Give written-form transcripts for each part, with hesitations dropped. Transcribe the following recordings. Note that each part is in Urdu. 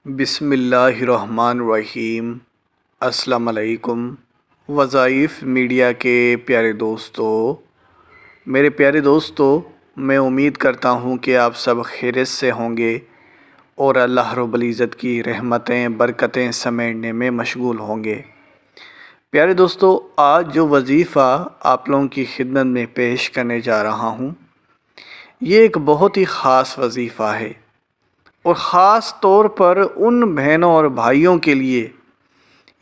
بسم اللہ الرحمن الرحیم۔ السلام علیکم۔ وظائف میڈیا کے پیارے دوستو، میرے پیارے دوستو، میں امید کرتا ہوں کہ آپ سب خیریت سے ہوں گے اور اللہ رب العزت کی رحمتیں برکتیں سمیٹنے میں مشغول ہوں گے۔ پیارے دوستو، آج جو وظیفہ آپ لوگوں کی خدمت میں پیش کرنے جا رہا ہوں، یہ ایک بہت ہی خاص وظیفہ ہے، اور خاص طور پر ان بہنوں اور بھائیوں کے لیے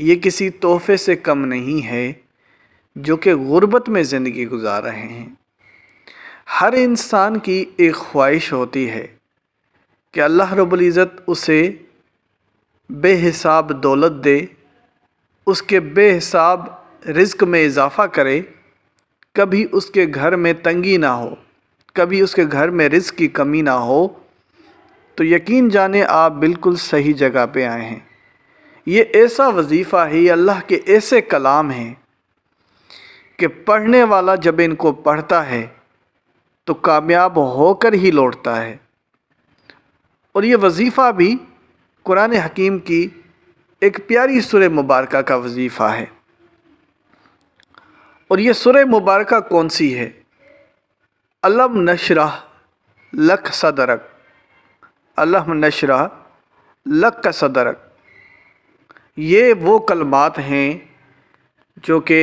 یہ کسی تحفے سے کم نہیں ہے جو کہ غربت میں زندگی گزار رہے ہیں۔ ہر انسان کی ایک خواہش ہوتی ہے کہ اللہ رب العزت اسے بے حساب دولت دے، اس کے بے حساب رزق میں اضافہ کرے، کبھی اس کے گھر میں تنگی نہ ہو، کبھی اس کے گھر میں رزق کی کمی نہ ہو۔ تو یقین جانیں آپ بالکل صحیح جگہ پہ آئے ہیں۔ یہ ایسا وظیفہ ہے، یہ اللہ کے ایسے کلام ہیں کہ پڑھنے والا جب ان کو پڑھتا ہے تو کامیاب ہو کر ہی لوٹتا ہے۔ اور یہ وظیفہ بھی قرآن حکیم کی ایک پیاری سورہ مبارکہ کا وظیفہ ہے۔ اور یہ سورہ مبارکہ کون سی ہے؟ الم نشرح لک صدرک، الم نشرح لک صدرک۔ یہ وہ کلمات ہیں جو کہ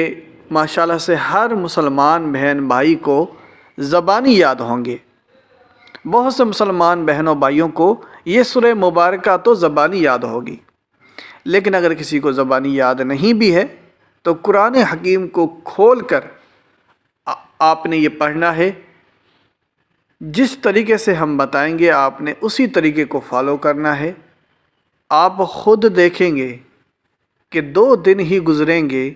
ماشاءاللہ سے ہر مسلمان بہن بھائی کو زبانی یاد ہوں گے۔ بہت سے مسلمان بہنوں بھائیوں کو یہ سورہ مبارکہ تو زبانی یاد ہوگی، لیکن اگر کسی کو زبانی یاد نہیں بھی ہے تو قرآن حکیم کو کھول کر آپ نے یہ پڑھنا ہے۔ جس طریقے سے ہم بتائیں گے آپ نے اسی طریقے کو فالو کرنا ہے۔ آپ خود دیکھیں گے کہ 2 دن ہی گزریں گے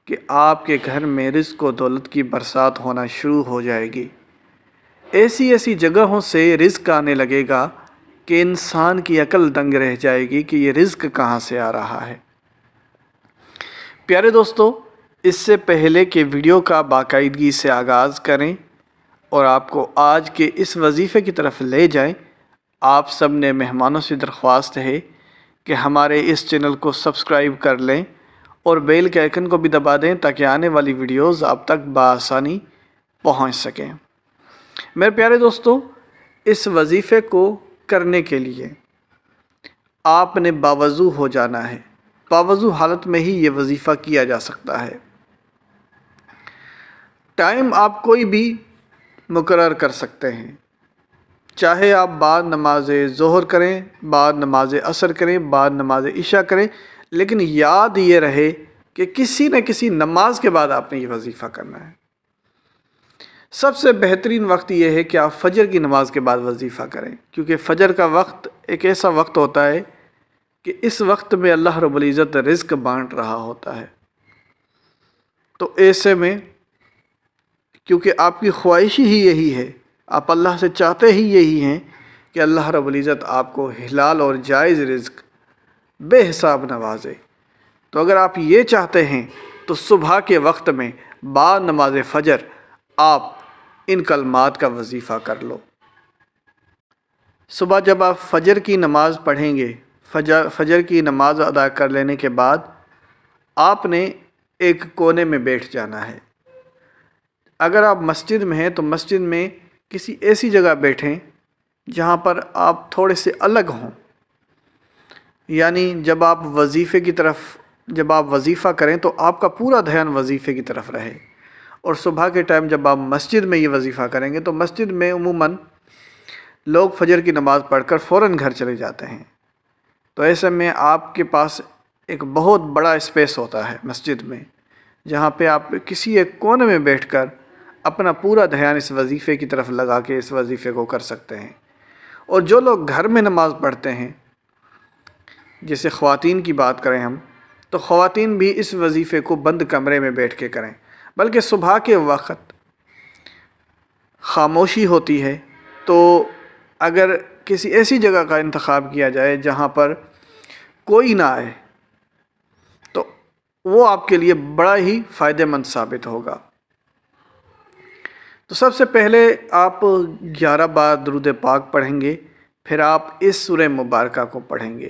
کہ آپ کے گھر میں رزق و دولت کی برسات ہونا شروع ہو جائے گی۔ ایسی ایسی جگہوں سے رزق آنے لگے گا کہ انسان کی عقل دنگ رہ جائے گی کہ یہ رزق کہاں سے آ رہا ہے۔ پیارے دوستو، اس سے پہلے کہ ویڈیو کا باقاعدگی سے آغاز کریں اور آپ کو آج کے اس وظیفے کی طرف لے جائیں، آپ سب نے مہمانوں سے درخواست ہے کہ ہمارے اس چینل کو سبسکرائب کر لیں اور بیل کے آئیکن کو بھی دبا دیں تاکہ آنے والی ویڈیوز آپ تک بآسانی پہنچ سکیں۔ میرے پیارے دوستو، اس وظیفے کو کرنے کے لیے آپ نے باوضو ہو جانا ہے۔ باوضو حالت میں ہی یہ وظیفہ کیا جا سکتا ہے۔ ٹائم آپ کوئی بھی مقرر کر سکتے ہیں، چاہے آپ بعد نماز ظہر کریں، بعد نماز عصر کریں، بعد نماز عشاء کریں، لیکن یاد یہ رہے کہ کسی نہ کسی نماز کے بعد آپ نے یہ وظیفہ کرنا ہے۔ سب سے بہترین وقت یہ ہے کہ آپ فجر کی نماز کے بعد وظیفہ کریں، کیونکہ فجر کا وقت ایک ایسا وقت ہوتا ہے کہ اس وقت میں اللہ رب العزت رزق بانٹ رہا ہوتا ہے۔ تو ایسے میں کیونکہ آپ کی خواہش ہی یہی ہے، آپ اللہ سے چاہتے ہی یہی ہیں کہ اللہ رب العزت آپ کو حلال اور جائز رزق بے حساب نوازے، تو اگر آپ یہ چاہتے ہیں تو صبح کے وقت میں بعد نماز فجر آپ ان کلمات کا وظیفہ کر لو۔ صبح جب آپ فجر کی نماز پڑھیں گے، فجر کی نماز ادا کر لینے کے بعد آپ نے ایک کونے میں بیٹھ جانا ہے۔ اگر آپ مسجد میں ہیں تو مسجد میں کسی ایسی جگہ بیٹھیں جہاں پر آپ تھوڑے سے الگ ہوں، یعنی جب آپ وظیفہ کریں تو آپ کا پورا دھیان وظیفے کی طرف رہے۔ اور صبح کے ٹائم جب آپ مسجد میں یہ وظیفہ کریں گے تو مسجد میں عموماً لوگ فجر کی نماز پڑھ کر فوراً گھر چلے جاتے ہیں، تو ایسے میں آپ کے پاس ایک بہت بڑا اسپیس ہوتا ہے مسجد میں، جہاں پہ آپ کسی ایک کونے میں بیٹھ کر اپنا پورا دھیان اس وظیفے کی طرف لگا کے اس وظیفے کو کر سکتے ہیں۔ اور جو لوگ گھر میں نماز پڑھتے ہیں، جیسے خواتین کی بات کریں ہم، تو خواتین بھی اس وظیفے کو بند کمرے میں بیٹھ کے کریں، بلکہ صبح کے وقت خاموشی ہوتی ہے، تو اگر کسی ایسی جگہ کا انتخاب کیا جائے جہاں پر کوئی نہ آئے تو وہ آپ کے لیے بڑا ہی فائدہ مند ثابت ہوگا۔ تو سب سے پہلے آپ 11 بار درود پاک پڑھیں گے، پھر آپ اس سورہ مبارکہ کو پڑھیں گے،